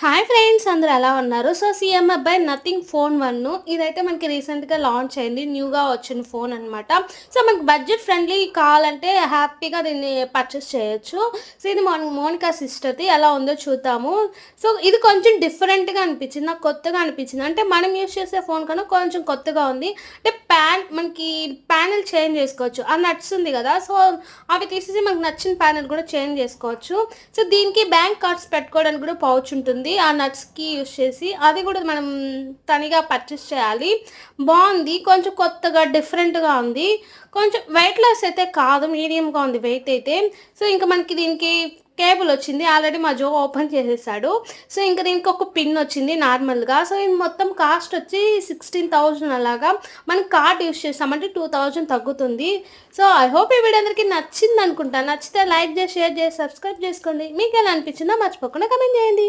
Hi friends అందరూ ఎలా ఉన్నారు? So CMF by nothing phone 1 ఇదైతే మనకి రీసెంట్‌గా లాంచ్ అయింది. న్యూగా వచ్చిన ఫోన్ అనమాట. సో మనకి బడ్జెట్ ఫ్రెండ్లీ కావాలంటే హ్యాపీగా దీన్ని పర్చేస్ చేయొచ్చు. సో ఇది మోనికా సిస్టర్‌ది ఎలా ఉందో చూద్దాము. సో ఇది కొంచెం డిఫరెంట్‌గా అనిపించింది. నాకు కొత్తగా అనిపించింది. అంటే మనం యూజ్ చేసే ఫోన్ కన్నా కొంచెం కొత్తగా ఉంది. అంటే మనకి ప్యానెల్ చేంజ్ చేసుకోవచ్చు. ఆ నట్స్ ఉంది కదా! సో అవి తీసేసి మనకు నచ్చిన ప్యానెల్ కూడా చేంజ్ చేసుకోవచ్చు. సో దీనికి బ్యాంక్ కార్డ్స్ పెట్టుకోవడానికి కూడా పౌచ్ ఉంటుంది. ఆ నట్స్‌కి యూజ్ చేసి అది కూడా మనం తనిగా పర్చేస్ చేయాలి. బావుంది. కొంచెం కొత్తగా డిఫరెంట్‌గా ఉంది. కొంచెం వెయిట్ లెస్ అయితే కాదు. మీడియంగా ఉంది వెయిట్ అయితే. సో ఇంక మనకి దీనికి కేబుల్ వచ్చింది. ఆల్రెడీ మా జో ఓపెన్ చేసేసాడు. సో ఇంక దీనికి ఒక పిన్ వచ్చింది నార్మల్‌గా. సో ఇది మొత్తం కాస్ట్ వచ్చి 16,000 అలాగా. మనం కార్డ్ యూజ్ చేసామంటే 2,000 తగ్గుతుంది. సో ఐ హోప్ ఈ వీడియో అందరికీ నచ్చిందనుకుంటా. నచ్చితే లైక్ చేసి, షేర్ చేసి, సబ్స్క్రైబ్ చేసుకోండి. మీకెలా అనిపించిందో మర్చిపోకుండా కామెంట్ చేయండి.